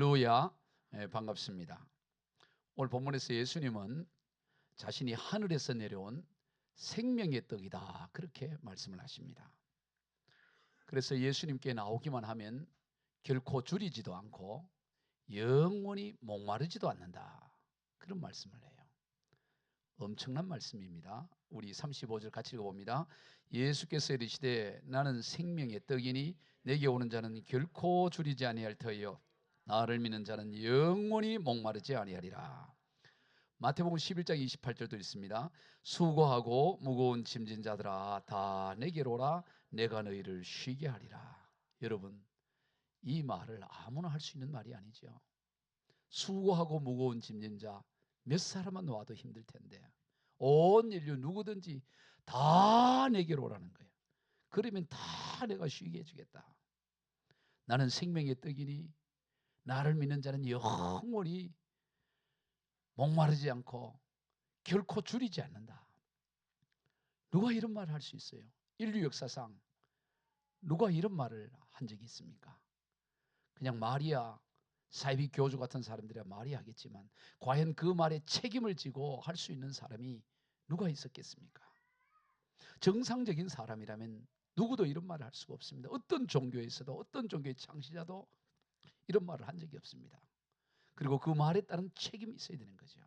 할렐루야. 반갑습니다. 오늘 본문에서 예수님은 자신이 하늘에서 내려온 생명의 떡이다 그렇게 말씀을 하십니다. 그래서 예수님께 나오기만 하면 결코 줄이지도 않고 영원히 목마르지도 않는다 그런 말씀을 해요. 엄청난 말씀입니다. 우리 35절 같이 읽어봅니다. 예수께서 이르시되 나는 생명의 떡이니 내게 오는 자는 결코 줄이지 아니할 터이요 나를 믿는 자는 영원히 목마르지 아니하리라. 마태복음 11장 28절도 있습니다. 수고하고 무거운 짐진 자들아 다 내게로 오라 내가 너희를 쉬게 하리라. 여러분, 이 말을 아무나 할 수 있는 말이 아니죠. 수고하고 무거운 짐진 자 몇 사람만 와도 힘들 텐데 온 인류 누구든지 다 내게로 오라는 거예요. 그러면 다 내가 쉬게 해주겠다. 나는 생명의 떡이니 나를 믿는 자는 영원히 목마르지 않고 결코 줄이지 않는다. 누가 이런 말을 할 수 있어요? 인류 역사상 누가 이런 말을 한 적이 있습니까? 그냥 말이야, 사이비 교주 같은 사람들이야 말이 하겠지만 과연 그 말에 책임을 지고 할 수 있는 사람이 누가 있었겠습니까? 정상적인 사람이라면 누구도 이런 말을 할 수가 없습니다. 어떤 종교에서도 어떤 종교의 창시자도 이런 말을 한 적이 없습니다. 그리고 그 말에 따른 책임이 있어야 되는 거죠.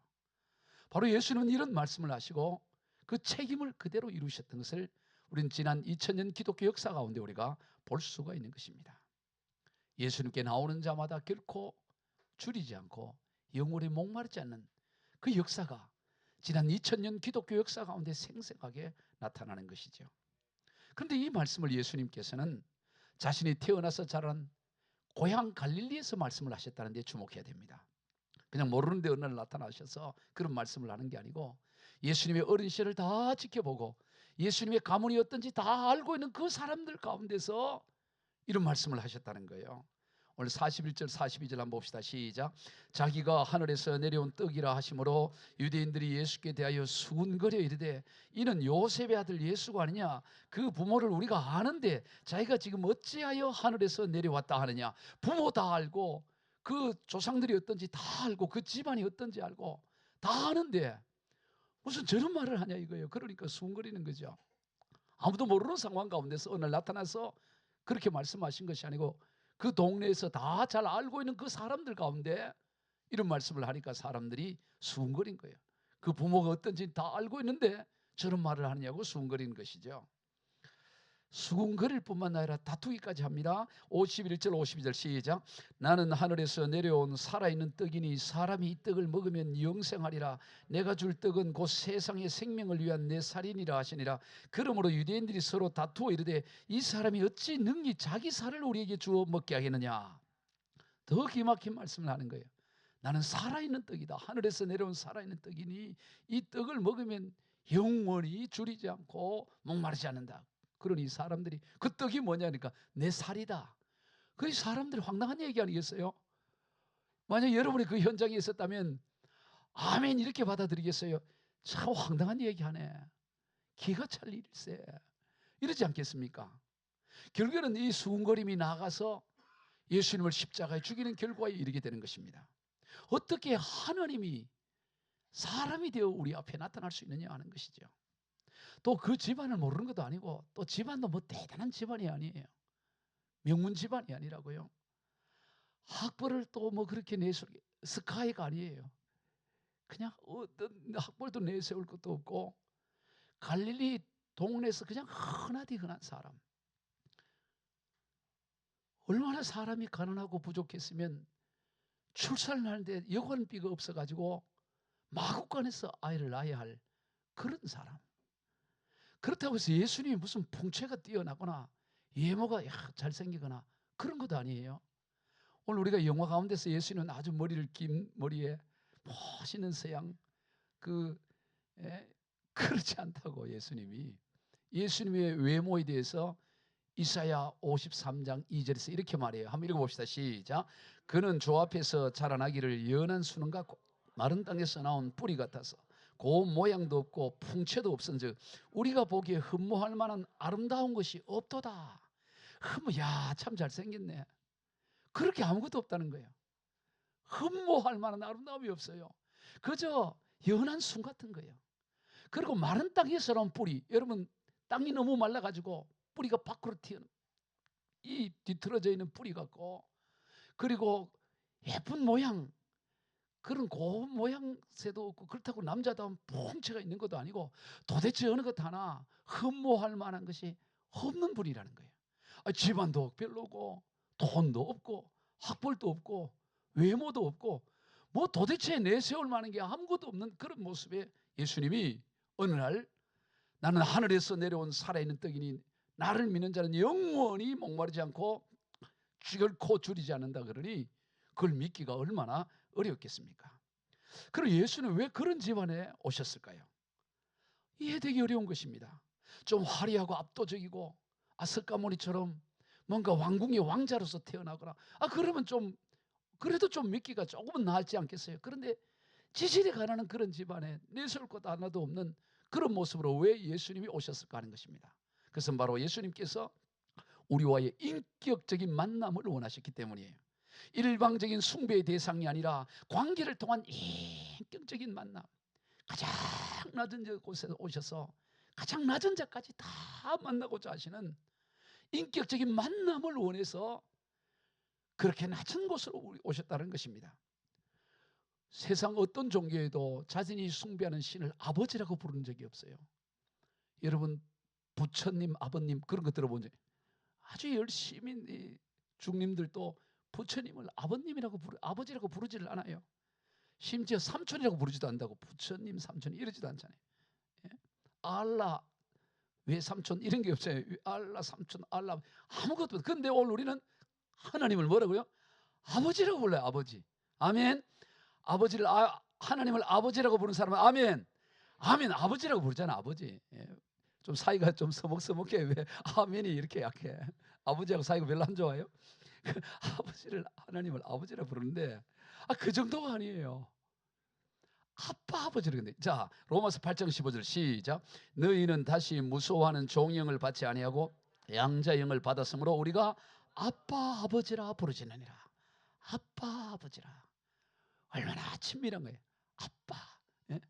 바로 예수님은 이런 말씀을 하시고 그 책임을 그대로 이루셨던 것을 우리는 지난 2000년 기독교 역사 가운데 우리가 볼 수가 있는 것입니다. 예수님께 나오는 자마다 결코 줄이지 않고 영원히 목마르지 않는 그 역사가 지난 2000년 기독교 역사 가운데 생생하게 나타나는 것이죠. 그런데 이 말씀을 예수님께서는 자신이 태어나서 자란 고향 갈릴리에서 말씀을 하셨다는 데 주목해야 됩니다. 그냥 모르는데 어느 날 나타나셔서 그런 말씀을 하는 게 아니고 예수님의 어린 시절을 다 지켜보고 예수님의 가문이 어떤지 다 알고 있는 그 사람들 가운데서 이런 말씀을 하셨다는 거예요. 오늘 41절 42절 한번 봅시다. 시작. 자기가 하늘에서 내려온 떡이라 하심으로 유대인들이 예수께 대하여 수군거려 이르되 이는 요셉의 아들 예수가 아니냐. 그 부모를 우리가 아는데 자기가 지금 어찌하여 하늘에서 내려왔다 하느냐. 부모 다 알고 그 조상들이 어떤지 다 알고 그 집안이 어떤지 알고 다 아는데 무슨 저런 말을 하냐 이거예요. 그러니까 수군거리는 거죠. 아무도 모르는 상황 가운데서 오늘 나타나서 그렇게 말씀하신 것이 아니고 그 동네에서 다 잘 알고 있는 그 사람들 가운데 이런 말씀을 하니까 사람들이 수군거린 거예요. 그 부모가 어떤지 다 알고 있는데 저런 말을 하느냐고 수군거리는 것이죠. 수군거릴 뿐만 아니라 다투기까지 합니다. 51절 52절 시작. 나는 하늘에서 내려온 살아있는 떡이니 사람이 이 떡을 먹으면 영생하리라. 내가 줄 떡은 곧 세상의 생명을 위한 내 살이니라 하시니라. 그러므로 유대인들이 서로 다투어 이르되 이 사람이 어찌 능히 자기 살을 우리에게 주어 먹게 하겠느냐. 더 기막힌 말씀을 하는 거예요. 나는 살아있는 떡이다. 하늘에서 내려온 살아있는 떡이니 이 떡을 먹으면 영원히 줄이지 않고 목마르지 않는다. 그러니 사람들이 그 떡이 뭐냐니까 내 살이다. 그 사람들이 황당한 얘기 아니겠어요? 만약 여러분이 그 현장에 있었다면 아멘 이렇게 받아들이겠어요? 참 황당한 얘기하네. 기가 찰 일일세. 이러지 않겠습니까? 결국에는 이 수군거림이 나가서 예수님을 십자가에 죽이는 결과에 이르게 되는 것입니다. 어떻게 하나님이 사람이 되어 우리 앞에 나타날 수 있느냐 하는 것이죠. 또 그 집안을 모르는 것도 아니고 또 집안도 뭐 대단한 집안이 아니에요. 명문 집안이 아니라고요. 학벌을 또 뭐 그렇게 내세울 스카이가 아니에요. 그냥 어떤 학벌도 내세울 것도 없고 갈릴리 동네에서 그냥 흔하디 흔한 사람. 얼마나 사람이 가난하고 부족했으면 출산을 하는데 여관비가 없어가지고 마국간에서 아이를 낳아야 할 그런 사람. 그렇다고 해서 예수님이 무슨 풍채가 뛰어나거나 외모가 잘생기거나 그런 것도 아니에요. 오늘 우리가 영화 가운데서 예수님은 아주 머리를 긴 머리에 멋있는 서양 그렇지 않다고 예수님의 외모에 대해서 이사야 53장 2절에서 이렇게 말해요. 한번 읽어봅시다. 시작. 그는 주 앞에서 자라나기를 연한 수는가 마른 땅에서 나온 뿌리 같아서 고운 모양도 없고 풍채도 없은즉 우리가 보기에 흠모할 만한 아름다운 것이 없도다. 야, 참 잘생겼네. 그렇게 아무것도 없다는 거예요. 흠모할 만한 아름다움이 없어요. 그저 연한 순 같은 거예요. 그리고 마른 땅에서 나온 뿌리, 여러분 땅이 너무 말라가지고 뿌리가 밖으로 튀어나온 이 뒤틀어져 있는 뿌리 같고, 그리고 예쁜 모양, 그런 고운 모양새도 없고, 그렇다고 남자다운 풍채가 있는 것도 아니고 도대체 어느 것 하나 흠모할 만한 것이 없는 분이라는 거예요. 집안도 별로고 돈도 없고 학벌도 없고 외모도 없고 뭐 도대체 내세울 만한 게 아무것도 없는 그런 모습에 예수님이 어느 날 나는 하늘에서 내려온 살아있는 떡이니 나를 믿는 자는 영원히 목마르지 않고 결코 줄이지 않는다 그러니 그걸 믿기가 얼마나 어렵겠습니까? 그럼 예수는 왜 그런 집안에 오셨을까요? 이해되기 어려운 것입니다. 좀 화려하고 압도적이고 아스까모니처럼 뭔가 왕궁의 왕자로서 태어나거나 그러면 좀 그래도 좀 믿기가 조금은 나을지 않겠어요? 그런데 지질이 가난한 그런 집안에 내세울 것 하나도 없는 그런 모습으로 왜 예수님이 오셨을까 하는 것입니다. 그것은 바로 예수님께서 우리와의 인격적인 만남을 원하셨기 때문이에요. 일방적인 숭배의 대상이 아니라 관계를 통한 인격적인 만남, 가장 낮은 곳에 오셔서 가장 낮은 자까지 다 만나고자 하시는 인격적인 만남을 원해서 그렇게 낮은 곳으로 오셨다는 것입니다. 세상 어떤 종교에도 자신이 숭배하는 신을 아버지라고 부르는 적이 없어요. 여러분 부처님, 아버님 그런 거 들어본 적 아주 열심히 중님들도 부처님을 아버님이라고 아버지라고 부르지를 않아요. 심지어 삼촌이라고 부르지도 않는다고. 부처님, 삼촌 이러지도 않잖아요. 예? 알라 왜 삼촌 이런 게 없어요. 알라 삼촌 알라 아무것도. 근데 오늘 우리는 하나님을 뭐라고요? 아버지라고 불러요. 아버지. 아멘. 아버지를 하나님을 아버지라고 부르는 사람은 아멘. 아멘. 아버지라고 부르잖아. 아버지. 예. 좀 사이가 좀 서먹서먹해. 왜 아멘이 이렇게 약해? 아버지하고 사이가 별로 안 좋아요? 하나님을 아버지라고 부르는데 그 정도가 아니에요. 아빠 아버지를. 근데 자 로마서 8장 15절 시작. 너희는 다시 무소하는 종영을 받지 아니하고 양자영을 받았으므로 우리가 아빠 아버지라 부르지느니라. 아빠 아버지라. 얼마나 친밀한 거예요. 아빠. 예?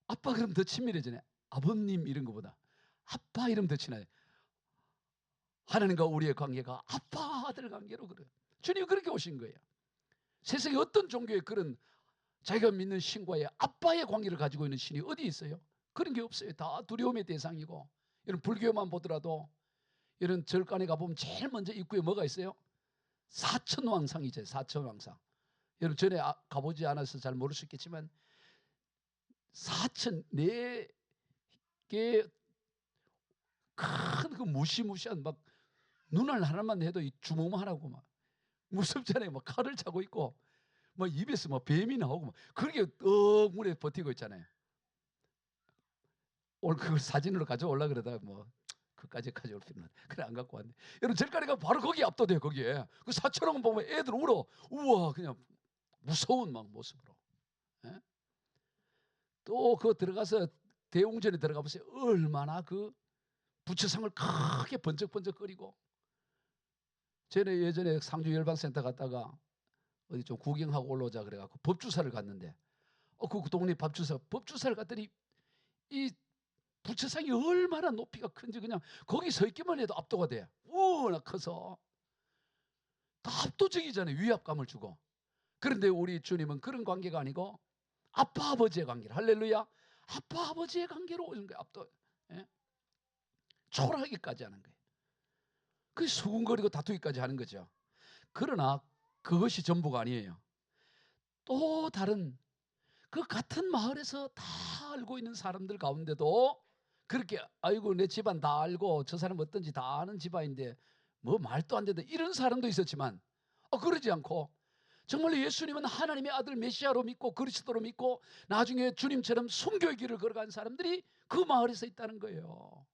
아빠 그럼 더 친밀해지네. 아버님 이런 거보다 아빠 이름 더 친해요. 하나님과 우리의 관계가 아빠 아들 관계로 그래요. 주님 그렇게 오신 거예요. 세상에 어떤 종교에 그런 자기가 믿는 신과의 아빠의 관계를 가지고 있는 신이 어디 있어요? 그런 게 없어요. 다 두려움의 대상이고. 이런 불교만 보더라도 이런 절간에 가보면 제일 먼저 입구에 뭐가 있어요? 사천왕상이죠. 사천왕상. 여러분 전에 가보지 않아서 잘 모를 수 있겠지만 사천 네 개 큰 그 무시무시한 막 눈알 하나만 해도 이 주먹만 하라고 막 무섭잖아요. 막 칼을 차고 있고 뭐 입에서 뭐 뱀이 나오고 막 그렇게 떡물에 버티고 있잖아요. 오늘 그걸 사진으로 가져올라 그러다 뭐 그까지 가져올 필요는 그래 안 갖고 왔네. 여러분 절간에가 바로 거기에 압도돼요. 거기에 그 사천왕 보면 애들 울어. 우와 그냥 무서운 막 모습으로. 예? 또 그 들어가서 대웅전에 들어가 보세요. 얼마나 그 부처상을 크게 번쩍번쩍거리고. 전에 예전에 상주 열방센터 갔다가 어디 좀 구경하고 올라오자 그래갖고 법주사를 갔는데 그 동네 법주사를 갔더니 이 부처상이 얼마나 높이가 큰지 그냥 거기 서 있기만 해도 압도가 돼. 워낙 커서 다 압도적이잖아요. 위압감을 주고. 그런데 우리 주님은 그런 관계가 아니고 아빠 아버지의 관계를 할렐루야. 아빠 아버지의 관계로 오는 거예요. 압도. 예? 초라하기까지 하는 거예요. 그 수군거리고 다투기까지 하는 거죠. 그러나 그것이 전부가 아니에요. 또 다른 그 같은 마을에서 다 알고 있는 사람들 가운데도 그렇게 아이고 내 집안 다 알고 저 사람 어떤지 다 아는 집안인데 뭐 말도 안 된다 이런 사람도 있었지만 그러지 않고 정말로 예수님은 하나님의 아들 메시아로 믿고 그리스도로 믿고 나중에 주님처럼 순교의 길을 걸어간 사람들이 그 마을에서 있다는 거예요.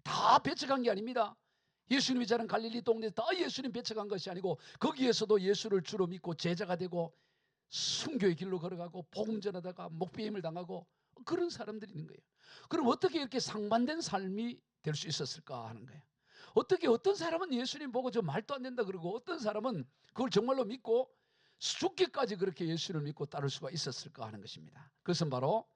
다 배척한 게 아닙니다. 예수님이 자란 갈릴리 동네에서 다 예수님 배척한 것이 아니고 거기에서도 예수를 주로 믿고 제자가 되고 순교의 길로 걸어가고 복음 전하다가 목배임을 당하고 그런 사람들이 있는 거예요. 그럼 어떻게 이렇게 상반된 삶이 될 수 있었을까 하는 거예요. 어떻게 어떤 사람은 예수님 보고 저 말도 안 된다 그러고 어떤 사람은 그걸 정말로 믿고 죽기까지 그렇게 예수를 믿고 따를 수가 있었을까 하는 것입니다. 그것은 바로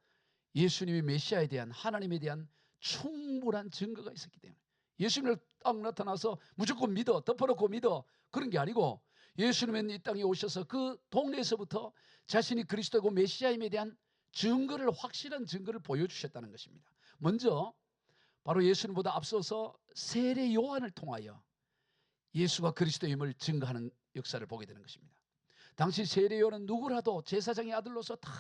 예수님이 메시아에 대한, 하나님에 대한 충분한 증거가 있었기 때문에. 예수님을 딱 나타나서 무조건 믿어, 덮어놓고 믿어, 그런 게 아니고 예수님은 이 땅에 오셔서 그 동네에서부터 자신이 그리스도이고 메시아임에 대한 증거를, 확실한 증거를 보여주셨다는 것입니다. 먼저 바로 예수님보다 앞서서 세례 요한을 통하여 예수가 그리스도임을 증거하는 역사를 보게 되는 것입니다. 당시 세례 요한은 누구라도, 제사장의 아들로서 다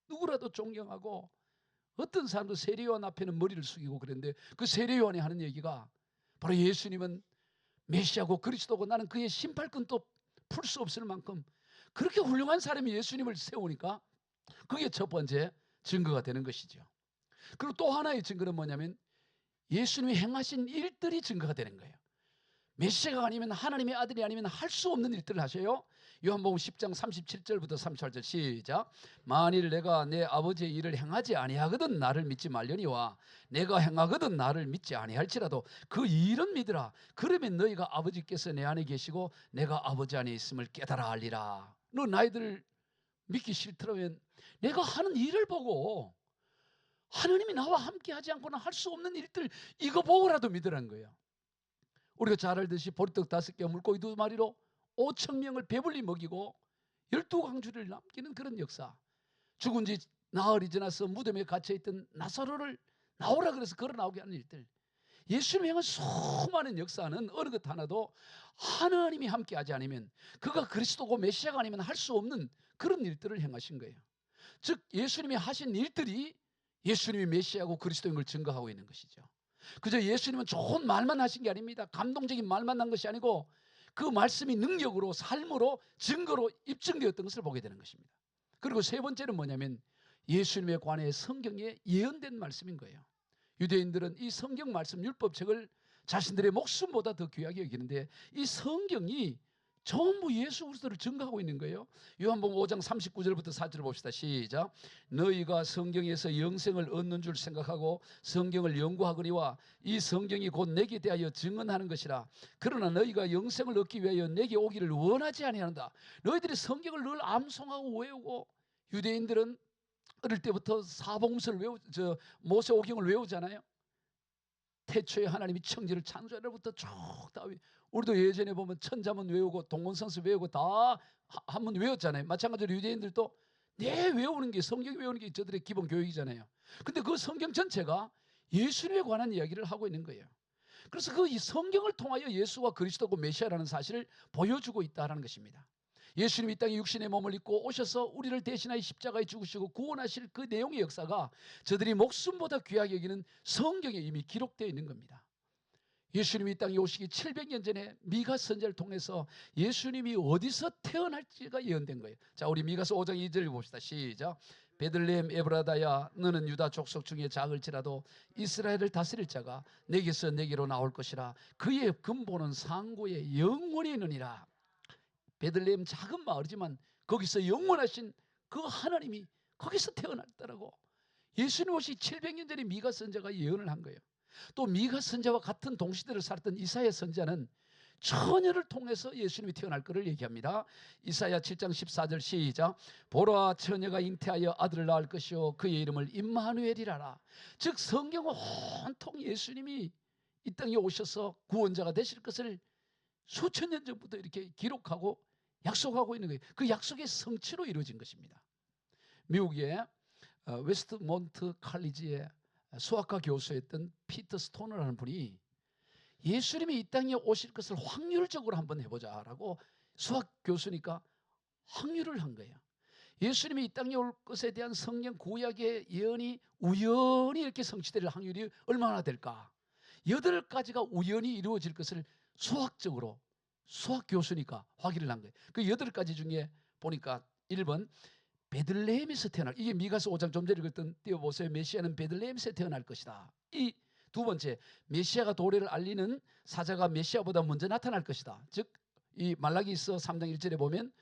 누구라도 존경하고, 어떤 사람도 세례 요한 앞에는 머리를 숙이고 그랬는데, 그 세례 요한이 하는 얘기가 바로 예수님은 메시아고 그리스도고 나는 그의 심판권도 풀 수 없을 만큼 그렇게 훌륭한 사람이 예수님을 세우니까 그게 첫 번째 증거가 되는 것이죠. 그리고 또 하나의 증거는 뭐냐면 예수님이 행하신 일들이 증거가 되는 거예요. 메시아가 아니면, 하나님의 아들이 아니면 할 수 없는 일들을 하셔요. 요한복음 10장 37절부터 38절 시작. 만일 내가 내 아버지의 일을 행하지 아니하거든 나를 믿지 말려니와 내가 행하거든 나를 믿지 아니할지라도 그 일은 믿으라. 그러면 너희가 아버지께서 내 안에 계시고 내가 아버지 안에 있음을 깨달아 알리라. 너 나이들 믿기 싫더라면 내가 하는 일을 보고, 하나님이 나와 함께 하지 않고는 할 수 없는 일들, 이거 보고라도 믿으라는 거예요. 우리가 잘 알듯이 보리떡 5개, 물고기 2마리로 5천 명을 배불리 먹이고 12광주를 남기는 그런 역사. 죽은 지 나흘이 지나서 무덤에 갇혀있던 나사로를 나오라 그래서 걸어 나오게 하는 일들. 예수님이 행한 수많은 역사는 어느 것 하나도 하나님이 함께하지 않으면, 그가 그리스도고 메시아가 아니면 할 수 없는 그런 일들을 행하신 거예요. 즉 예수님이 하신 일들이 예수님이 메시아고 그리스도인 걸 증거하고 있는 것이죠. 그저 예수님은 좋은 말만 하신 게 아닙니다. 감동적인 말만 한 것이 아니고 그 말씀이 능력으로, 삶으로, 증거로 입증되었던 것을 보게 되는 것입니다. 그리고 세 번째는 뭐냐면 예수님에 관해 성경에 예언된 말씀인 거예요. 유대인들은 이 성경 말씀, 율법책을 자신들의 목숨보다 더 귀하게 여기는데 이 성경이 전부 예수 그리스도를 증거하고 있는 거예요. 요한복음 5장 39절부터 4절 봅시다. 시작. 너희가 성경에서 영생을 얻는 줄 생각하고 성경을 연구하거니와 이 성경이 곧 내게 대하여 증언하는 것이라. 그러나 너희가 영생을 얻기 위하여 내게 오기를 원하지 아니한다. 너희들이 성경을 늘 암송하고 외우고, 유대인들은 어릴 때부터 사복음서를 모세오경을 외우잖아요. 태초에 하나님이 천지를 창조하려부터 쭉 다, 우리도 예전에 보면 천자문 외우고 동문성서 외우고 다 한번 외웠잖아요. 마찬가지로 유대인들도 외우는 게, 성경 외우는 게 저들의 기본 교육이잖아요. 근데 그 성경 전체가 예수님에 관한 이야기를 하고 있는 거예요. 그래서 그 이 성경을 통하여 예수가 그리스도고 메시아라는 사실을 보여주고 있다는 것입니다. 예수님이 이 땅에 육신의 몸을 입고 오셔서 우리를 대신하여 십자가에 죽으시고 구원하실 그 내용의 역사가 저들이 목숨보다 귀하게 여기는 성경에 이미 기록되어 있는 겁니다. 예수님이 이 땅에 오시기 700년 전에 미가 선지자를 통해서 예수님이 어디서 태어날지가 예언된 거예요. 자, 우리 미가서 5장 2절 봅시다. 시작. 베들레헴 에브라다야 너는 유다 족속 중에 작을지라도 이스라엘을 다스릴 자가 내게서 내게로 나올 것이라. 그의 근본은 상고에 영원히 있느니라. 베들레헴 작은 마을이지만 거기서 영원하신 그 하나님이 거기서 태어났다라고 예수님 오시 700년 전에 미가 선지자가 예언을 한 거예요. 또 미가 선지자와 같은 동시대를 살았던 이사야 선지자는 처녀를 통해서 예수님이 태어날 것을 얘기합니다. 이사야 7장 14절 시작. 보라 처녀가 잉태하여 아들을 낳을 것이요 그의 이름을 임마누엘이라라. 즉 성경은 온통 예수님이 이 땅에 오셔서 구원자가 되실 것을 수천 년 전부터 이렇게 기록하고 약속하고 있는 거예요. 그 약속의 성취로 이루어진 것입니다. 미국의 웨스트몬트 칼리지의 수학과 교수였던 피터 스토너라는 분이 예수님이 이 땅에 오실 것을 확률적으로 한번 해보자라고, 수학 교수니까 확률을 한 거예요. 예수님이 이 땅에 올 것에 대한 성경 구약의 예언이 우연히 이렇게 성취될 확률이 얼마나 될까? 8가지가 우연히 이루어질 것을 수학적으로, 수학 교수니까 확인을 한 거예요. 그 8가지 중에 보니까 1번 베들레헴에서 태어날, 이게 미가서 5장 좀 전에 읽었던 띄워보세요. 메시아는 베들레헴에서 태어날 것이다. 이 두 번째, 메시아가 도래를 알리는 사자가 메시아보다 먼저 나타날 것이다. 즉 이 말라기서 3장 1절에 보면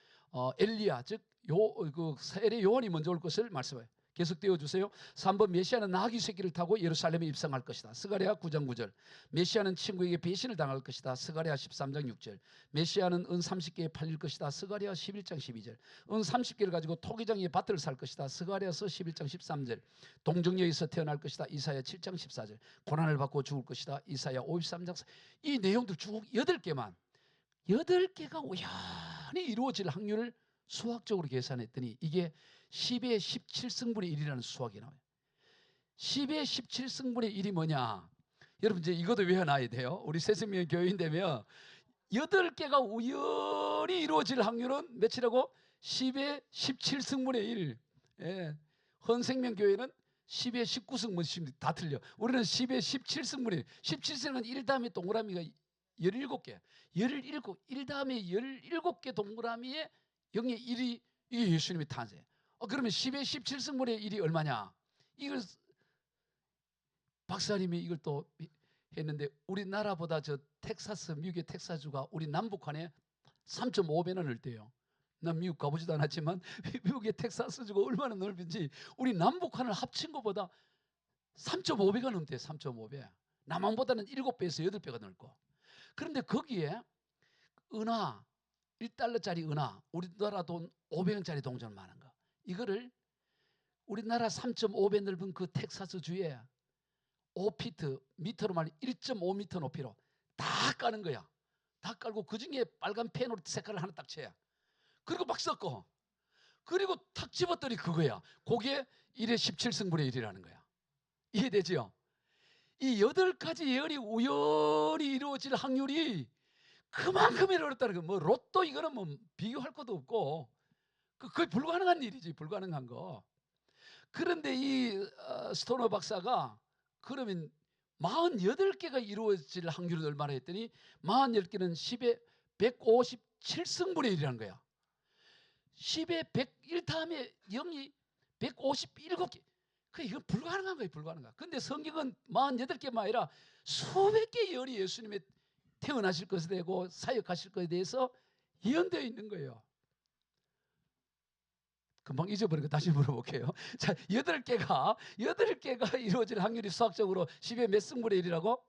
엘리야, 즉 그 세례 요한이 먼저 올 것을 말씀해요. 계속 띄워주세요. 3번 메시아는 나귀 새끼를 타고 예루살렘에 입성할 것이다. 스가랴 9장 9절. 메시아는 친구에게 배신을 당할 것이다. 스가랴 13장 6절. 메시아는 은 30개에 팔릴 것이다. 스가랴 11장 12절. 은 30개를 가지고 토기장의 밭을 살 것이다. 스가랴서 11장 13절. 동정녀에서 태어날 것이다. 이사야 7장 14절. 고난을 받고 죽을 것이다. 이사야 53장 4절. 이 내용들 쭉 8개만 8개가 우연히 이루어질 확률을 수학적으로 계산했더니 이게 10의 17승분의 1이라는 수학이 나와요. 10의 17승분의 1이 뭐냐? 여러분 이제 이것도 외워놔야 돼요. 우리 새생명 교인 되면 8개가 우연히 이루어질 확률은 몇이라고? 10의 17승분의 1. 예. 헌생명 교회는 10의 19승분의 다 틀려. 우리는 10의 17승분의 1. 17승은 1 다음에 동그라미가 17개. 1 다음에 17개 동그라미에 0의 1이 이게 예수님의 탄생. 그러면 10의 17승분의 1이 얼마냐? 이걸 박사님이 이걸 또 했는데 우리나라보다 저 텍사스, 미국의 텍사스주가 우리 남북한에 3.5배나 넓대요. 난 미국 가보지도 않았지만 미국의 텍사스주가 얼마나 넓은지 우리 남북한을 합친 것보다 3.5배가 넘대요. 3.5배. 남한보다는 7배에서 8배가 넓고. 그런데 거기에 은하 1달러짜리 은하, 우리나라 돈 500원짜리 동전 많은 거. 이거를 우리나라 3.5배 넓은 그 텍사스 주에 5피트, 미터로 말하면 1.5미터 높이로 다 까는 거야. 다 깔고 그 중에 빨간 펜으로 색깔을 하나 딱 쳐야. 그리고 막 섞어. 그리고 탁 집었더니 그거야. 그게 1의 17승분의 1이라는 거야. 이해되죠? 이 8가지 예언이 우연히 이루어질 확률이 그만큼이나 어렵다는 거. 뭐 로또 이거는 뭐 비교할 것도 없고 거의 불가능한 일이지. 불가능한 거. 그런데 이 스토너 박사가 그러면 48개가 이루어질 확률은 얼마나 했더니 48개는 10의 157승분의 1이라는 거야. 10의 101 다음에 0이 157개. 이건 불가능한 거예요. 불가능한. 근데 성경은 48개만 아니라 수백 개의 예언이 예수님의 태어나실 것에 되고 사역하실 것에 대해서 예언되어 있는 거예요. 금방 잊어버린 거 다시 물어볼게요. 자, 8개가 이루어질 확률이 수학적으로 10의 몇 승분의 1이라고?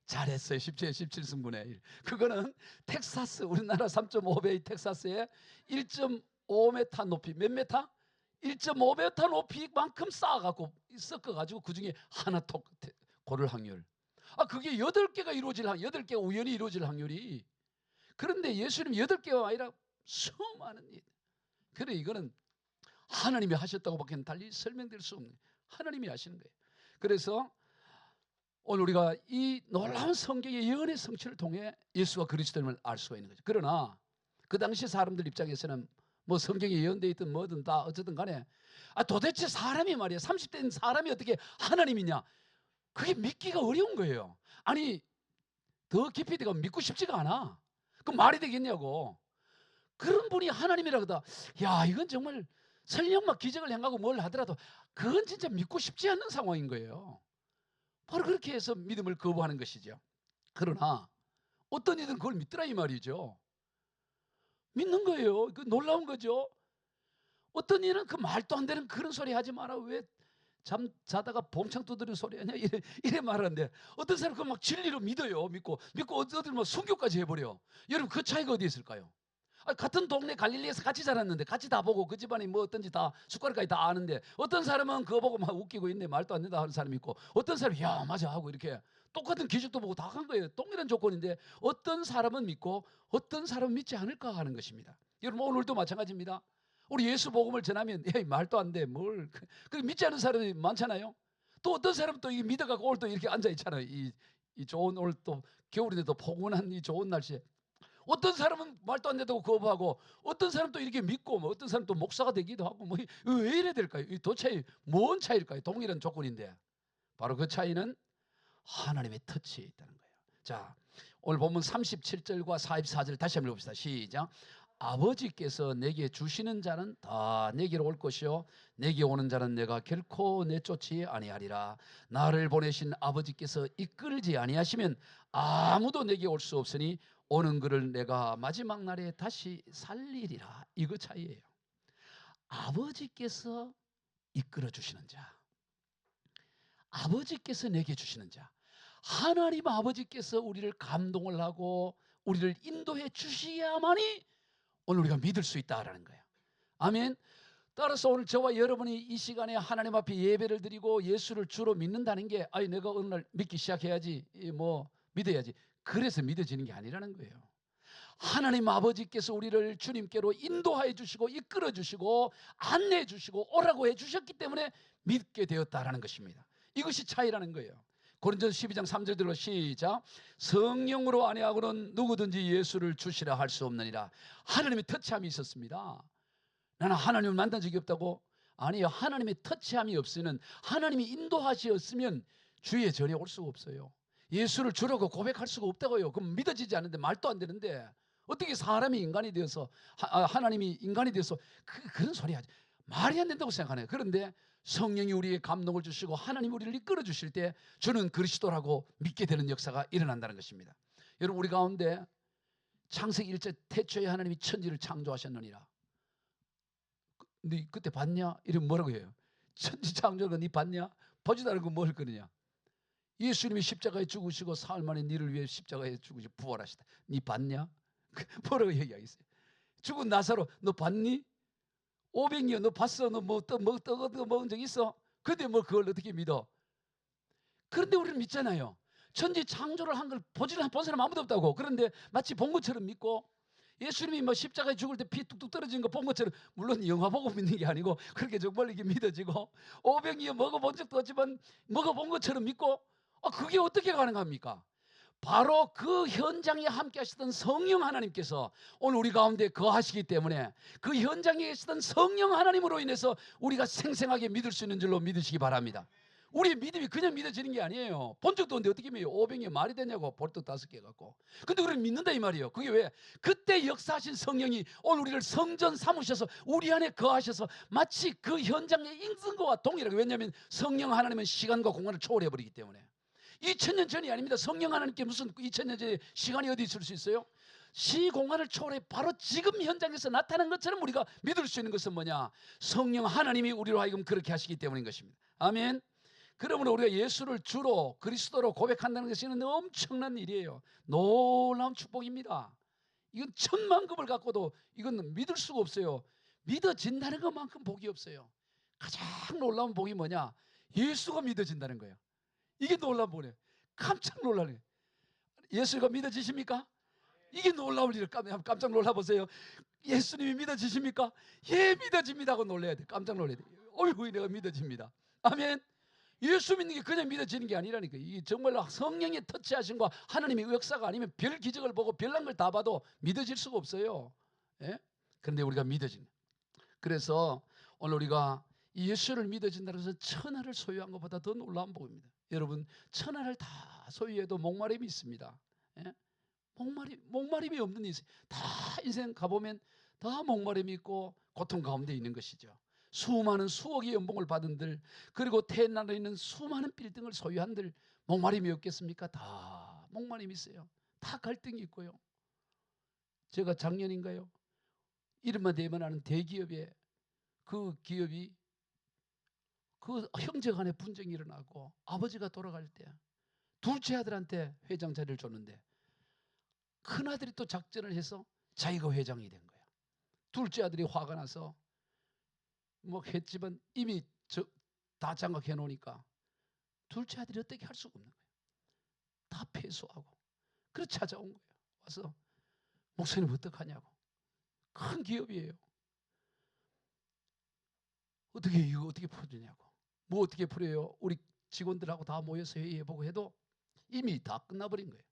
잘했어요. 10의 17승분의 1. 그거는 텍사스, 우리나라 3.5배의 텍사스에 1.5m 높이, 몇 메타? 1.5m 높이만큼 쌓아갖고 섞어가지고 그 중에 하나 톡 고를 확률. 그게 8개가 이루어질 확률, 8개가 우연히 이루어질 확률이. 그런데 예수님 8개가 아니라 수많은 일. 그래 이거는 하나님이 하셨다고밖에 달리 설명될 수 없는 하나님이 하시는 거예요. 그래서 오늘 우리가 이 놀라운 성경의 예언의 성취를 통해 예수가 그리스도임을 알 수가 있는 거죠. 그러나 그 당시 사람들 입장에서는 뭐 성경에 예언되어 있든 뭐든 다 어쨌든 간에 도대체 사람이 말이야 30대인 사람이 어떻게 하나님이냐 그게 믿기가 어려운 거예요. 아니 더 깊이 들어가 믿고 싶지가 않아. 그럼 말이 되겠냐고. 그런 분이 하나님이라고다. 야 이건 정말 설령 막 기적을 행하고 뭘 하더라도 그건 진짜 믿고 싶지 않는 상황인 거예요. 바로 그렇게 해서 믿음을 거부하는 것이죠. 그러나 어떤 이든 그걸 믿더라 이 말이죠. 믿는 거예요. 그 놀라운 거죠. 어떤 이는 그 말도 안 되는 그런 소리 하지 마라. 왜 자다가 봉창 두드리는 소리 하냐 이래 말하는데 어떤 사람은 그 막 진리로 믿어요. 믿고 어떤 뭐 순교까지 해버려. 여러분 그 차이가 어디 있을까요? 같은 동네 갈릴리에서 같이 자랐는데 같이 다 보고 그 집안이 뭐 어떤지 다 숟가락까지 다 아는데 어떤 사람은 그거 보고 막 웃기고 있네 말도 안 된다 하는 사람이 있고 어떤 사람이 야 맞아 하고 이렇게 똑같은 기적도 보고 다 한 거예요. 동일한 조건인데 어떤 사람은 믿고 어떤 사람은 믿지 않을까 하는 것입니다. 여러분 오늘도 마찬가지입니다. 우리 예수 복음을 전하면 에이 말도 안 돼 뭘 그 믿지 않는 사람이 많잖아요. 또 어떤 사람은 또 이 믿어가고 오늘 또 이렇게 앉아 있잖아요. 이 좋은 오늘 또 겨울인데도 포근한 이 좋은 날씨에 어떤 사람은 말도 안 된다고 거부하고 어떤 사람도 이렇게 믿고 뭐 어떤 사람 또 목사가 되기도 하고 뭐 왜 이래 될까요? 이 도대체 뭔 차이일까요? 동일한 조건인데 바로 그 차이는 하나님의 터치에 있다는 거예요. 자, 오늘 본문 37절과 44절 다시 한번 읽읍시다. 시작. 아버지께서 내게 주시는 자는 다 내게로 올 것이요 내게 오는 자는 내가 결코 내쫓지 아니하리라. 나를 보내신 아버지께서 이끌지 아니하시면 아무도 내게 올 수 없으니 오는 그를 내가 마지막 날에 다시 살리리라. 이거 차이예요. 아버지께서 이끌어 주시는 자, 아버지께서 내게 주시는 자, 하나님 아버지께서 우리를 감동을 하고 우리를 인도해 주셔야만이 오늘 우리가 믿을 수 있다라는 거예요. 아멘. 따라서 오늘 저와 여러분이 이 시간에 하나님 앞에 예배를 드리고 예수를 주로 믿는다는 게 아니 내가 어느 날 믿기 시작해야지 뭐 믿어야지 그래서 믿어지는 게 아니라는 거예요. 하나님 아버지께서 우리를 주님께로 인도하여 주시고 이끌어 주시고 안내해 주시고 오라고 해 주셨기 때문에 믿게 되었다라는 것입니다. 이것이 차이라는 거예요. 고린도서 12장 3절대로 시작. 성령으로 안에하고는 누구든지 예수를 주시라 할 수 없느니라. 하나님의 터치함이 있었습니다. 나는 하나님을 만난 적이 없다고? 아니요. 하나님의 터치함이 없으면 하나님이 인도하시었으면 주의 절에 올 수가 없어요. 예수를 주라고 고백할 수가 없다고요. 그럼 믿어지지 않는데 말도 안 되는데 어떻게 사람이 인간이 되어서 하나님이 인간이 되어서 그런 소리 하지 말이 안 된다고 생각하네요. 그런데 성령이 우리에게 감동을 주시고 하나님 우리를 이끌어 주실 때 주는 그리스도라고 믿게 되는 역사가 일어난다는 것입니다. 여러분 우리 가운데 창세기 1절 태초에 하나님이 천지를 창조하셨느니라. 네 그때 봤냐? 이러면 뭐라고 해요? 천지 창조를 네 봤냐? 보지도 않고 뭘 거느냐? 예수님이 십자가에 죽으시고 사흘 만에 너를 위해 십자가에 죽으시고 부활하시다. 네 봤냐? 뭐라고 얘기하겠어요? 죽은 나사로 너 봤니? 500년 너 봤어? 너 뭐 먹은 적 있어? 근데 뭐 그걸 어떻게 믿어? 그런데 우리는 믿잖아요. 천지 창조를 한 걸 본 사람 아무도 없다고. 그런데 마치 본 것처럼 믿고 예수님이 뭐 십자가에 죽을 때 피 뚝뚝 떨어지는 거 본 것처럼 물론 영화 보고 믿는 게 아니고 그렇게 정말 이게 믿어지고 500년 먹어본 적도 없지만 먹어본 것처럼 믿고 그게 어떻게 가능합니까? 바로 그 현장에 함께 하시던 성령 하나님께서 오늘 우리 가운데 거하시기 때문에 그 현장에 계시던 성령 하나님으로 인해서 우리가 생생하게 믿을 수 있는 줄로 믿으시기 바랍니다. 우리의 믿음이 그냥 믿어지는 게 아니에요. 본 적도 없는데 어떻게 믿어요? 500년 말이 되냐고 볼떡 5개 갖고. 근데 우리는 믿는다 이 말이에요. 그게 왜? 그때 역사하신 성령이 오늘 우리를 성전 삼으셔서 우리 안에 거하셔서 마치 그 현장에 있는 것과 동일하게. 왜냐하면 성령 하나님은 시간과 공간을 초월해버리기 때문에. 2000년 전이 아닙니다. 성령 하나님께 무슨 2000년 전에 시간이 어디 있을 수 있어요? 시공간을 초월해 바로 지금 현장에서 나타난 것처럼 우리가 믿을 수 있는 것은 뭐냐? 성령 하나님이 우리로 하여금 그렇게 하시기 때문인 것입니다. 아멘. 그러므로 우리가 예수를 주로 그리스도로 고백한다는 것은 엄청난 일이에요. 놀라운 축복입니다. 이건 천만급을 갖고도 이건 믿을 수가 없어요. 믿어진다는 것만큼 복이 없어요. 가장 놀라운 복이 뭐냐? 예수가 믿어진다는 거예요. 이게 놀라운 복이에요. 깜짝 놀라네. 예수가 믿어지십니까? 이게 놀라울 일을 깜짝 놀라보세요. 예수님이 믿어지십니까? 예, 믿어집니다 하고 놀라야 돼. 깜짝 놀라야 돼. 어이구, 내가 믿어집니다. 아멘. 예수 믿는 게 그냥 믿어지는 게 아니라니까. 이게 정말로 성령의 터치하심과 하나님의 역사가 아니면 별 기적을 보고 별난 걸 다 봐도 믿어질 수가 없어요. 예? 그런데 우리가 믿어진다. 그래서 오늘 우리가 예수를 믿어진다고 해서 천하를 소유한 것보다 더 놀라운 복입니다. 여러분 천하를 다 소유해도 목마름이 있습니다. 예? 목마름이 없는 인생. 다 인생 가보면 다 목마름이 있고 고통 가운데 있는 것이죠. 수많은 수억의 연봉을 받은들 그리고 태어나에 있는 수많은 빌딩을 소유한들 목마름이 없겠습니까? 다 목마름이 있어요. 다 갈등이 있고요. 제가 작년인가요? 이름만 대면 아는 대기업에 그 기업이 그 형제 간에 분쟁이 일어나고 아버지가 돌아갈 때 둘째 아들한테 회장 자리를 줬는데 큰아들이 또 작전을 해서 자기가 회장이 된 거예요. 둘째 아들이 화가 나서 뭐 했지만 이미 다 장악해 놓으니까 둘째 아들이 어떻게 할 수가 없는 거예요. 다 패소하고 그래서 찾아온 거예요. 와서 목사님 어떡하냐고. 큰 기업이에요. 이거 어떻게 풀어주냐고. 뭐 어떻게 풀어요? 우리 직원들하고 다 모여서 회의해보고 해도 이미 다 끝나버린 거예요.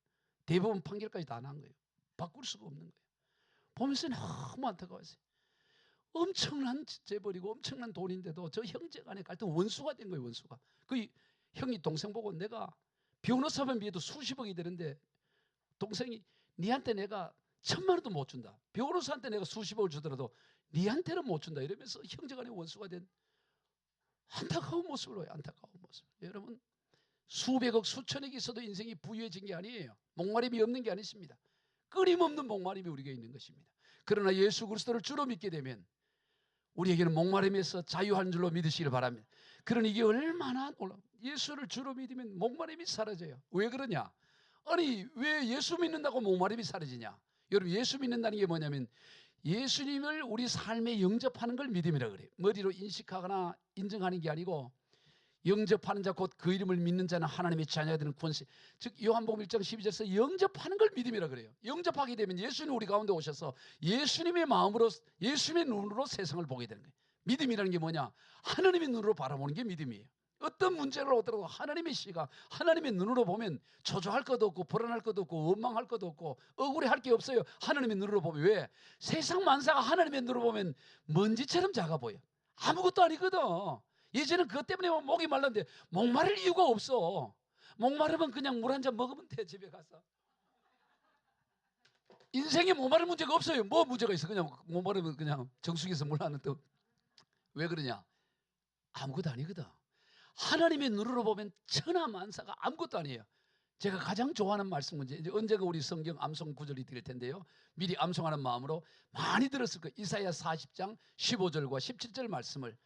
대법원 판결까지 다 난 거예요. 바꿀 수가 없는 거예요. 보면서 너무 안타까웠어요. 엄청난 재벌이고 엄청난 돈인데도 저 형제 간의 갈등 원수가 된 거예요. 원수가. 그 형이 동생 보고 내가 변호사만 비해도 수십억이 되는데 동생이 니한테 내가 1000만 원도 못 준다. 변호사한테 내가 수십억을 주더라도 니한테는 못 준다. 이러면서 형제 간의 원수가 된 안타까운 모습을 보여요. 안타까운 모습. 여러분 수백억 수천억이 있어도 인생이 부유해진 게 아니에요. 목마름이 없는 게 아니십니다. 끊임없는 목마름이 우리가 있는 것입니다. 그러나 예수 그리스도를 주로 믿게 되면 우리에게는 목마름에서 자유한 줄로 믿으시길 바랍니다. 그러니 이게 얼마나 놀라워. 예수를 주로 믿으면 목마름이 사라져요. 왜 그러냐? 아니 왜 예수 믿는다고 목마름이 사라지냐? 여러분 예수 믿는다는 게 뭐냐면 예수님을 우리 삶에 영접하는 걸 믿음이라 그래요. 머리로 인식하거나 인정하는 게 아니고 영접하는 자 곧 그 이름을 믿는 자는 하나님의 자녀가 되는 권세. 즉 요한복음 1장 12절에서 영접하는 걸 믿음이라 그래요. 영접하게 되면 예수님 우리 가운데 오셔서 예수님의 마음으로 예수님의 눈으로 세상을 보게 되는 거예요. 믿음이라는 게 뭐냐? 하나님의 눈으로 바라보는 게 믿음이에요. 어떤 문제를 오더라도 하나님의 시각, 하나님의 눈으로 보면 초조할 것도 없고 불안할 것도 없고 원망할 것도 없고 억울해할 게 없어요. 하나님의 눈으로 보면. 왜? 세상 만사가 하나님의 눈으로 보면 먼지처럼 작아 보여. 아무것도 아니거든. 예전엔 그것 때문에 목이 말랐는데 목마를 이유가 없어. 목마르면 그냥 물 한 잔 먹으면 돼. 집에 가서. 인생에 목마를 문제가 없어요. 뭐 문제가 있어? 그냥 목마르면 그냥 정수기에서 물 하는 또. 왜 그러냐? 아무것도 아니거든. 하나님의 눈으로 보면 천하만사가 아무것도 아니에요. 제가 가장 좋아하는 말씀은 이제 언제가 우리 성경 암송 구절이 될 텐데요. 미리 암송하는 마음으로 많이 들었을 거예요. 이사야 40장 15절과 17절 말씀을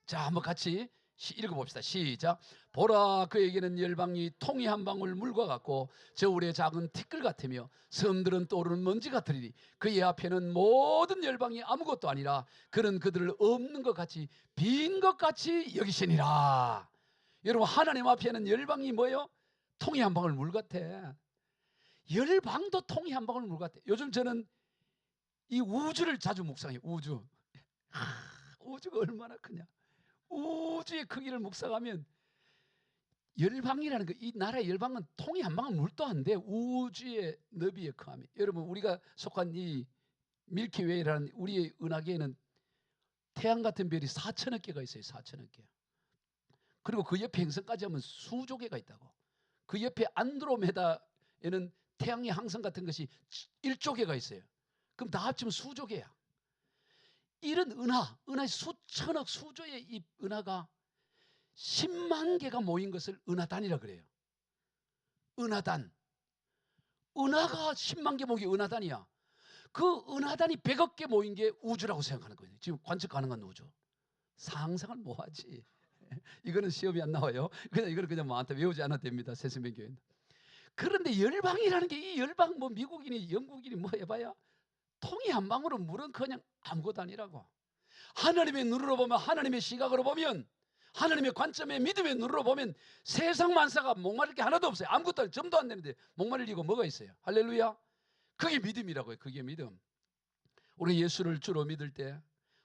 자 한번 같이 읽어봅시다. 시작. 보라 그에게는 열방이 통이 한 방울 물과 같고 저울의 작은 티끌 같으며 섬들은 떠오르는 먼지 같으리니 그의 앞에는 모든 열방이 아무것도 아니라 그는 그들을 없는 것 같이 빈 것 같이 여기시니라. 여러분 하나님 앞에는 열방이 뭐예요? 통이 한 방울 물 같아. 열방도 통이 한 방울 물 같아. 요즘 저는 이 우주를 자주 묵상해요. 우주. 우주가 얼마나 크냐. 우주의 크기를 묵상하면 열방이라는 거, 이 나라의 열방은 통이 한 방울 물도 안 돼. 우주의 너비의 크함이. 여러분 우리가 속한 이 밀키웨이라는 우리의 은하계에는 태양 같은 별이 4천억 개가 있어요. 4천억 개. 그리고 그 옆에 행성까지 하면 수조 개가 있다고. 그 옆에 안드로메다에는 태양의 항성 같은 것이 1조 개가 있어요. 그럼 다 합치면 수조 개야. 이런 은하의 수천억 수조의 이 은하가 10만 개가 모인 것을 은하단이라 그래요. 은하단. 은하가 10만 개 모인 게 은하단이야. 그 은하단이 100억 개 모인 게 우주라고 생각하는 거예요. 지금 관측 가능한 우주. 상상을 뭐하지. 이거는 시험이 안 나와요. 이거는 그냥 뭐한테 외우지 않아도 됩니다. 새생명교회는. 그런데 열방이라는 게 이 열방 뭐 미국인이 영국인이 뭐 해봐야 통이 한 방울은 물은 그냥 아무것도 아니라고. 하나님의 눈으로 보면 하나님의 시각으로 보면 하나님의 관점에 믿음의 눈으로 보면 세상 만사가 목마를 게 하나도 없어요. 아무것도 점도 안 되는데 목마를 이유가 뭐가 있어요? 할렐루야. 그게 믿음이라고요. 그게 믿음. 우리 예수를 주로 믿을 때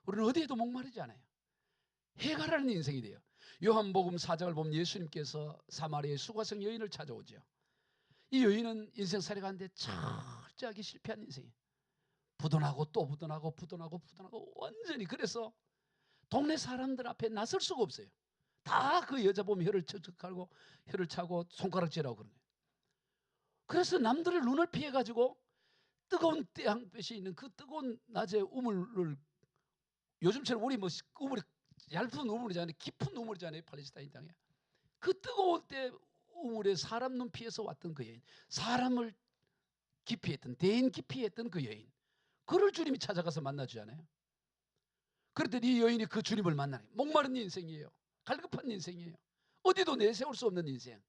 우리는 어디에도 목마르지 않아요. 해가라는 인생이 돼요. 요한복음 4장을 보면 예수님께서 사마리아의 수가성 여인을 찾아오죠. 이 여인은 인생살이가 하는데 철저하게 실패한 인생이에요. 부도나고 또 부도나고 부도나고 부도나고 완전히. 그래서 동네 사람들 앞에 나설 수가 없어요. 다 그 여자 보면 혀를 척척하고 혀를 차고 손가락질하고 그런 거예요. 그래서 남들의 눈을 피해가지고 뜨거운 태양빛이 있는 그 뜨거운 낮에 우물을, 요즘처럼 우리 뭐 우물이 얇은 우물이잖아요. 깊은 우물이잖아요. 팔레스타인 땅에. 그 뜨거울 때 우물에 사람 눈 피해서 왔던 그 여인, 사람을 깊이 했던, 대인 깊이 했던 그 여인, 그를 주님이 찾아가서 만나주잖아요. 그랬더니 이 여인이 그 주님을 만나요. 목마른 인생이에요. 갈급한 인생이에요. 어디도 내세울 수 없는 인생.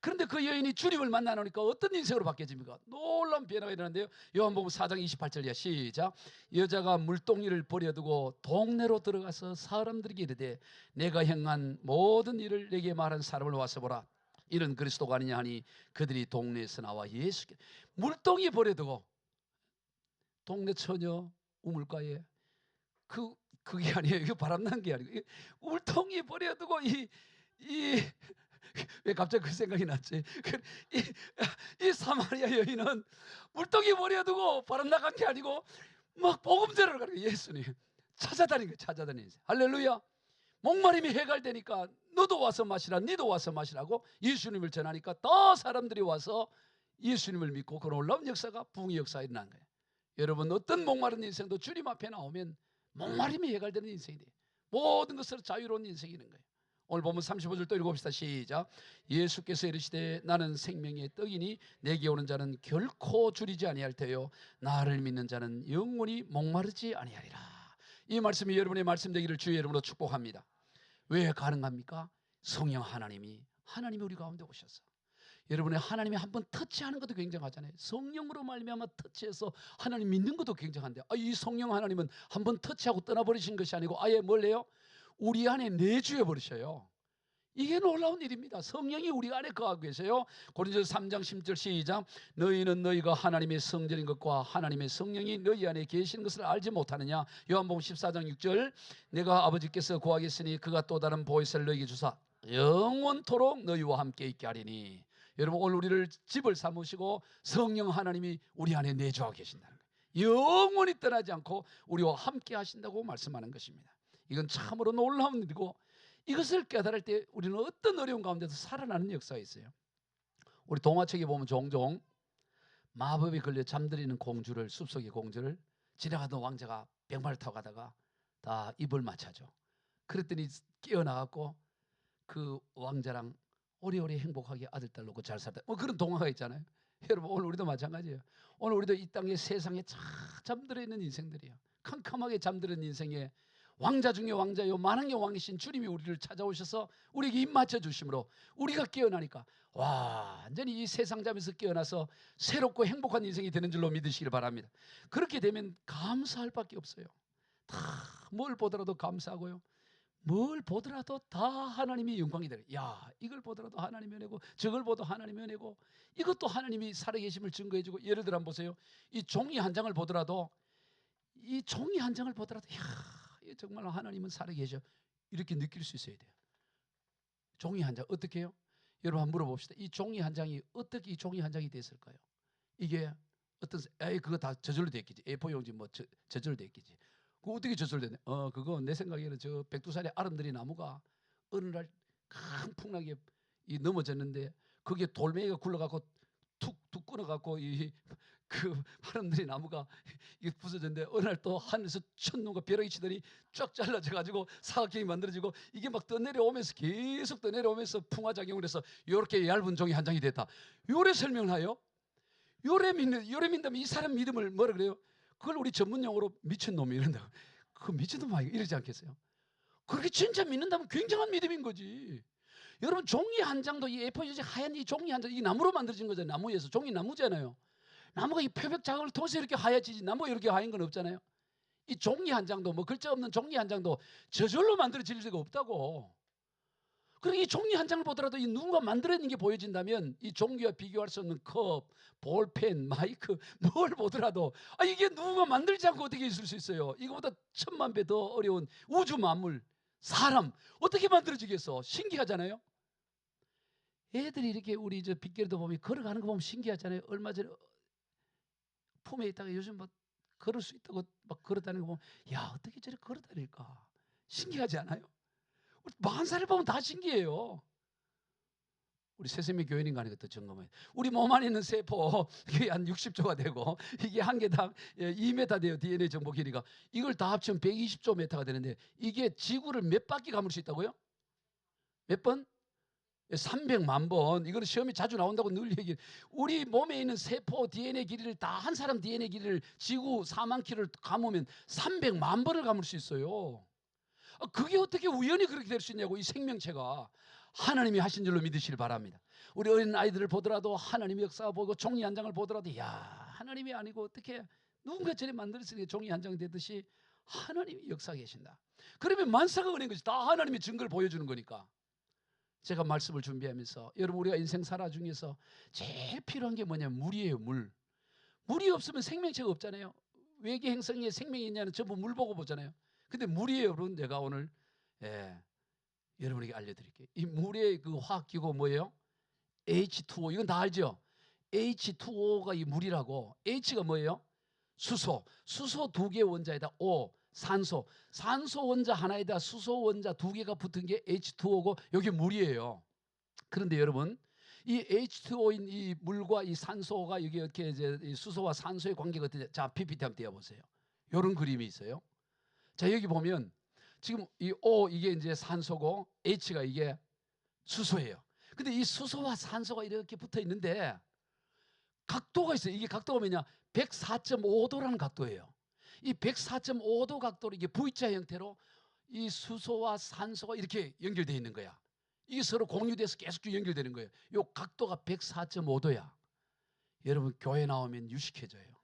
그런데 그 여인이 주님을 만나니까 어떤 인생으로 바뀌어집니까? 놀라운 변화가 일어나는데요. 요한복음 4장 28절이야. 시작. 여자가 물동이를 버려두고 동네로 들어가서 사람들에게 이르되 내가 행한 모든 일을 내게 말한 사람을 와서 보라. 이는 그리스도가 아니냐 하니 그들이 동네에서 나와 예수께. 물동이 버려두고 동네 처녀 우물가에 그게 아니에요. 이거 바람난 게 아니고 울통이 버려두고 왜 갑자기 그 생각이 났지? 이 사마리아 여인은 물동이 버려두고 바람 나간 게 아니고 막 복음 전하러 가는 거예요. 예수님 찾아다니는 거예요. 찾아다니는 거예요. 할렐루야. 목마름이 해갈되니까 너도 와서 마시라, 니도 와서 마시라고 예수님을 전하니까 더 사람들이 와서 예수님을 믿고 그런 놀라운 역사가 부흥의 역사가 일어난 거예요. 여러분 어떤 목마른 인생도 주님 앞에 나오면 목마름이 해갈되는 인생이 돼요. 모든 것으로 자유로운 인생이 있는 거예요. 오늘 보면 35절 또 읽어봅시다. 시작. 예수께서 이르시되 나는 생명의 떡이니 내게 오는 자는 결코 줄이지 아니할 테요 나를 믿는 자는 영원히 목마르지 아니하리라. 이 말씀이 여러분의 말씀 되기를 주의 이름으로 축복합니다. 왜 가능합니까? 성령 하나님이 우리 가운데 오셔서 여러분의 하나님이 한번 터치하는 것도 굉장하잖아요. 성령으로 말미암아 터치해서 하나님 믿는 것도 굉장한데, 이 성령 하나님은 한번 터치하고 떠나버리신 것이 아니고 아예 뭘 해요? 우리 안에 내주해 버리셔요. 이게 놀라운 일입니다. 성령이 우리 안에 거하고 계세요. 고린도서 3장 10절 시작. 너희는 너희가 하나님의 성전인 것과 하나님의 성령이 너희 안에 계시는 것을 알지 못하느냐. 요한복음 14장 6절. 내가 아버지께서 구하겠으니 그가 또 다른 보혜사를 너희에게 주사 영원토록 너희와 함께 있게 하리니. 여러분 오늘 우리를 집을 삼으시고 성령 하나님이 우리 안에 내주하고 계신다는 거예요. 영원히 떠나지 않고 우리와 함께 하신다고 말씀하는 것입니다. 이건 참으로 놀라운 일이고, 이것을 깨달을 때 우리는 어떤 어려운 가운데서 살아나는 역사가 있어요. 우리 동화책에 보면 종종 마법에 걸려 잠들이는 공주를, 숲속의 공주를 지나가던 왕자가 병마를 타고 가다가 다 입을 맞춰줘. 그랬더니 깨어나갖고 그 왕자랑 오래오래 행복하게 아들 딸 놓고 잘 살다, 그런 동화가 있잖아요. 여러분 오늘 우리도 마찬가지예요. 오늘 우리도 이 땅에 세상에 잠들어 있는 인생들이에요. 캄캄하게 잠들어 있는 인생에 왕자 중에 왕자요 만왕의 왕이신 주님이 우리를 찾아오셔서 우리에게 입 맞춰 주심으로 우리가 깨어나니까 완전히 이 세상 잠에서 깨어나서 새롭고 행복한 인생이 되는 줄로 믿으시길 바랍니다. 그렇게 되면 감사할 밖에 없어요. 다 뭘 보더라도 감사하고요, 뭘 보더라도 다 하나님이 영광이 되는. 이걸 보더라도 하나님의 은혜고, 저걸 보도 하나님의 은혜고, 이것도 하나님이 살아계심을 증거해주고. 예를 들어 한번 보세요. 이 종이 한 장을 보더라도, 정말 하나님은 살아계셔, 이렇게 느낄 수 있어야 돼요. 종이 한 장 어떻게 해요? 여러분 한번 물어봅시다. 이 종이 한 장이 어떻게 이 종이 한 장이 됐을까요? 이게 어떤 그거 다 저절로 됐겠지. A4 용지 저절로 됐겠지. 그거 어떻게 저절로 됐네? 그거 내 생각에는 저 백두산의 아름드리 나무가 어느 날 강풍나게 넘어졌는데 거기에 돌멩이가 굴러가고 툭툭 끊어갖고 그 아름드리 나무가 이게 부서졌는데 어느 날 또 하늘에서 천둥과 벼락이 치더니 쫙 잘라져 가지고 사각형이 만들어지고 이게 막 떠내려오면서 계속 떠내려오면서 풍화작용을 해서 이렇게 얇은 종이 한 장이 됐다. 요래 설명을 하요. 요래 믿는다면 이 사람 믿음을 뭐라 그래요? 그걸 우리 전문 용어로 미친놈이 이런다. 그 미친놈 아니고 이러지 않겠어요? 그렇게 진짜 믿는다면 굉장한 믿음인 거지. 여러분 종이 한 장도 이 A4 하얀 이 종이 한 장, 이 나무로 만들어진 거잖아요. 나무에서. 종이 나무잖아요. 나무가 이 표백 자극을 통해서 이렇게 하얘지지, 나무가 이렇게 하얀 건 없잖아요. 이 종이 한 장도, 글자 없는 종이 한 장도 저절로 만들어질 리가 없다고. 그리고 이 종이 한 장을 보더라도 이 누군가 만들어낸 게 보여진다면 이 종이와 비교할 수 없는 컵, 볼펜, 마이크 뭘 보더라도 이게 누군가 만들지 않고 어떻게 있을 수 있어요? 이거보다 1000만 배 더 어려운 우주 만물, 사람 어떻게 만들어지겠어? 신기하잖아요. 애들이 이렇게 우리 저 빗길도 보면 걸어가는 거 보면 신기하잖아요. 얼마 전에 품에 있다가 요즘 막 걸을 수 있다고 막 걸어다니는 거 보면 어떻게 저렇게 걸어다닐까? 신기하지 않아요? 만사를 보면 다 신기해요. 우리 새샘의 교인인 간의 것도 점검해요. 우리 몸 안에 있는 세포 이게 한 60조가 되고 이게 한 개당 2m 돼요. DNA 정보 길이가. 이걸 다 합치면 120조 메타가 되는데 이게 지구를 몇 바퀴 감을 수 있다고요? 몇 번? 300만 번. 이거는 시험이 자주 나온다고 늘 얘기해요. 우리 몸에 있는 세포 DNA 길이를 다 한 사람 DNA 길이를 지구 4만 킬를 감으면 300만 번을 감을 수 있어요. 그게 어떻게 우연히 그렇게 될 수 있냐고. 이 생명체가 하나님이 하신 줄로 믿으시길 바랍니다. 우리 어린 아이들을 보더라도 하나님의 역사가 보이고 종이 한 장을 보더라도 하나님이 아니고 어떻게 누군가 전에 만들었으니 종이 한 장 되듯이 하나님이 역사가 계신다. 그러면 만사가 은혜인 것이 다 하나님의 증거를 보여주는 거니까. 제가 말씀을 준비하면서 여러분 우리가 인생 살아 중에서 제일 필요한 게 뭐냐면 물이에요. 물이 없으면 생명체가 없잖아요. 외계 행성에 생명이 있냐는 전부 물 보고 보잖아요. 근데 물이에요. 여러분 내가 오늘 여러분에게 알려드릴게요. 이 물의 그 화학기구 뭐예요? H2O. 이건 다 알죠? H2O가 이 물이라고. H가 뭐예요? 수소 2개 원자에다 O, 산소 원자 하나에다 수소 원자 2개가 붙은 게 H2O고 여기 물이에요. 그런데 여러분 이 H2O인 이 물과 이 산소가 여기 이렇게 이제 수소와 산소의 관계가 어떤지 자 PPT 한번 띄워보세요. 이런 그림이 있어요. 자 여기 보면 지금 이 O 이게 이제 산소고 H가 이게 수소예요. 근데 이 수소와 산소가 이렇게 붙어 있는데 각도가 있어요. 이게 각도가 뭐냐? 104.5도라는 각도예요. 이 104.5도 각도로 이게 V자 형태로 이 수소와 산소가 이렇게 연결되어 있는 거야. 이게 서로 공유돼서 계속 연결되는 거예요. 이 각도가 104.5도야. 여러분 교회 나오면 유식해져요.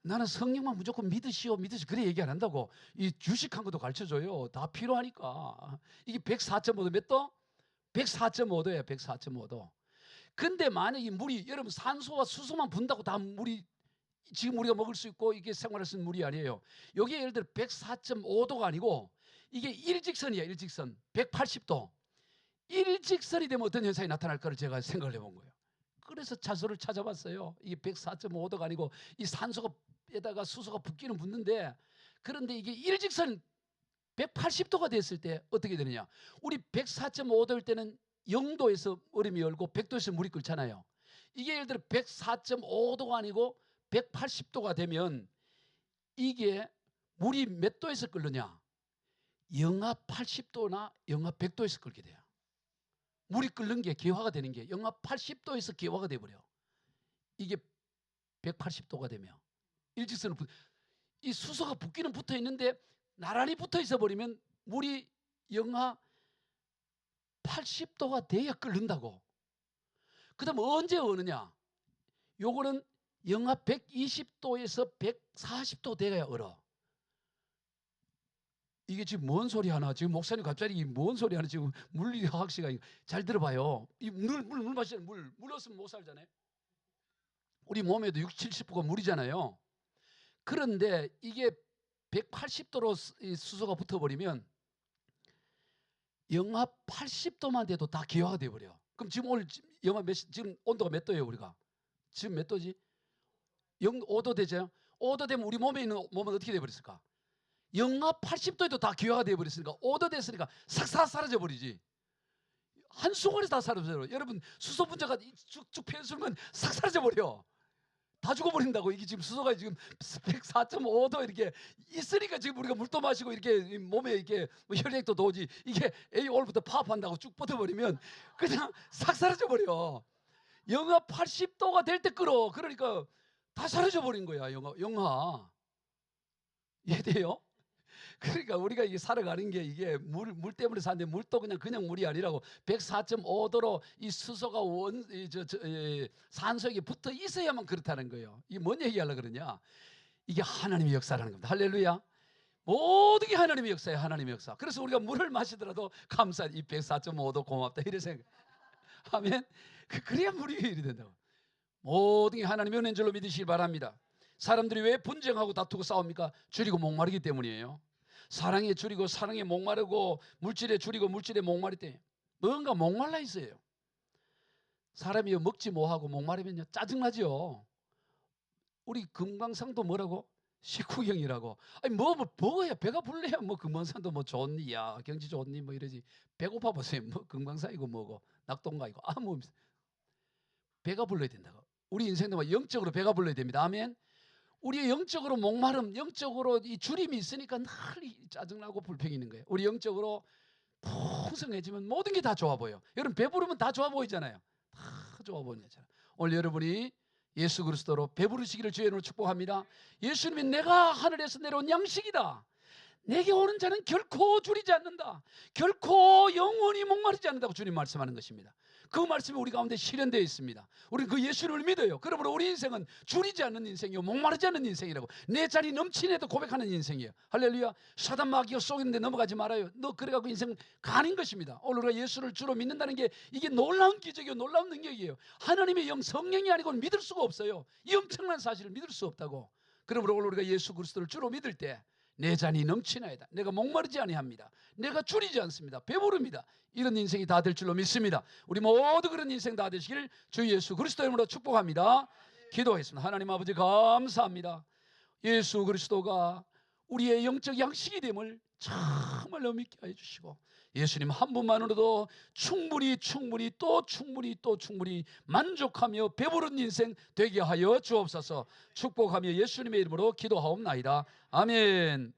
나는 성령만 무조건 믿으시오 그래 얘기 안 한다고. 이 유식한 것도 가르쳐줘요. 다 필요하니까. 이게 104.5도 몇 도? 104.5도예요. 104.5도. 근데 만약에 물이, 여러분 산소와 수소만 분다고 다 물이 지금 우리가 먹을 수 있고 이게 생활할 수 있는 물이 아니에요. 여기 예를 들어 104.5도가 아니고 이게 일직선이야. 일직선 180도. 일직선이 되면 어떤 현상이 나타날까를 제가 생각을 해본 거예요. 그래서 차소를 찾아봤어요. 이게 104.5도가 아니고 이 산소에다가 수소가 붙기는 붙는데, 그런데 이게 일직선 180도가 됐을 때 어떻게 되느냐. 우리 104.5도일 때는 0도에서 얼음이 열고 100도에서 물이 끓잖아요. 이게 예를 들어 104.5도가 아니고 180도가 되면 이게 물이 몇 도에서 끓느냐. 영하 80도나 영하 100도에서 끓게 돼요. 물이 끓는 게 기화가 되는 게 영하 80도에서 기화가 돼버려. 이게 180도가 되면 일직선은 이 수소가 붙기는 붙어 있는데 나란히 붙어 있어 버리면 물이 영하 80도가 돼야 끓는다고. 그 다음 언제 어느냐. 요거는 영하 120도에서 140도 돼야 얼어. 이게 지금 뭔 소리 하나. 지금 목사님 갑자기 뭔 소리 하나. 지금 물리학 시간이. 잘 들어봐요. 이 물 마시잖아요. 물 없으면 못 살잖아요. 우리 몸에도 60, 70%가 물이잖아요. 그런데 이게 180도로 수소가 붙어버리면 영하 80도만 돼도 다 기화가 돼버려. 그럼 지금 오늘 영하 지금 온도가 몇 도예요 우리가? 지금 몇 도지? 5도 되죠? 5도 되면 우리 몸에 있는 몸은 어떻게 돼버렸을까? 영하 80도에도 다 기화가 돼버렸으니까 5도 됐으니까 싹 사라져 버리지. 한순간에 다 사라져요. 여러분 수소 분자가 쭉쭉 펴수면 싹 사라져 버려. 다 죽어버린다고. 이게 지금 수소가 지금 104.5도 이렇게 있으니까 지금 우리가 물도 마시고 이렇게 몸에 이렇게 혈액도 도지. 이게 오늘부터 파업한다고 쭉 뻗어버리면 그냥 싹 사라져 버려. 영하 80도가 될 때 끓어. 그러니까 다 사라져 버린 거야. 영하. 이해돼요? 그러니까 우리가 이게 살아가는 게 이게 물 때문에 사는데 물도 그냥 물이 아니라고. 104.5도로 이 수소가 산소에게 붙어 있어야만 그렇다는 거예요. 이게 뭔 얘기하려고 그러냐? 이게 하나님의 역사라는 겁니다. 할렐루야. 모든 게 하나님의 역사예요. 하나님의 역사. 그래서 우리가 물을 마시더라도 감사, 이 104.5도 고맙다 이런 생각. 아멘. 그래야 물이 이리 된다고. 모든 게 하나님의 은혜인 줄로 믿으시기 바랍니다. 사람들이 왜 분쟁하고 다투고 싸웁니까? 줄이고 목마르기 때문이에요. 사랑에 줄이고 사랑에 목마르고 물질에 줄이고 물질에 목마를 때 뭔가 목말라 있어요. 사람이 먹지 뭐하고 목마르면요 짜증나죠. 우리 금강산도 뭐라고? 식후경이라고. 아니 뭐 먹어야 배가 불러야 뭐 금강산도 뭐 좋니, 야 경치 좋니 뭐 이러지. 배고파 보세요. 뭐 금강산이고 뭐고 낙동강이고 아무 배가 불러야 된다고. 우리 인생도 막 영적으로 배가 불러야 됩니다. 아멘. 우리의 영적으로 목마름, 영적으로 이 주림이 있으니까 늘 짜증나고 불평이 있는 거예요. 우리 영적으로 풍성해지면 모든 게 다 좋아 보여. 여러분 배부르면 다 좋아 보이잖아요. 다 좋아 보이는 거잖아요. 오늘 여러분이 예수 그리스도로 배부르시기를 주의 이름으로 축복합니다. 예수님이 내가 하늘에서 내려온 양식이다. 내게 오는 자는 결코 줄이지 않는다. 결코 영원히 목마르지 않는다고 주님 말씀하는 것입니다. 그 말씀이 우리 가운데 실현되어 있습니다. 우리는 그 예수를 믿어요. 그러므로 우리 인생은 줄이지 않는 인생이요 목마르지 않는 인생이라고. 내 자리 넘치네도 고백하는 인생이에요. 할렐루야. 사단 마귀가 속이는데 넘어가지 말아요. 너 그래갖고 인생 가는 것입니다. 오늘 우리가 예수를 주로 믿는다는 게 이게 놀라운 기적이요 놀라운 능력이에요. 하나님의 영 성령이 아니고는 믿을 수가 없어요. 이 엄청난 사실을 믿을 수 없다고. 그러므로 오늘 우리가 예수 그리스도를 주로 믿을 때 내 잔이 넘치나이다. 내가 목마르지 아니합니다. 내가 줄이지 않습니다. 배부릅니다. 이런 인생이 다 될 줄로 믿습니다. 우리 모두 그런 인생 다 되시길 주 예수 그리스도 이름으로 축복합니다. 기도하겠습니다. 하나님 아버지 감사합니다. 예수 그리스도가 우리의 영적 양식이 됨을 정말로 믿게 해주시고 예수님 한 분만으로도 충분히 또 충분히 만족하며 배부른 인생 되게 하여 주옵소서. 축복하며 예수님의 이름으로 기도하옵나이다. 아멘.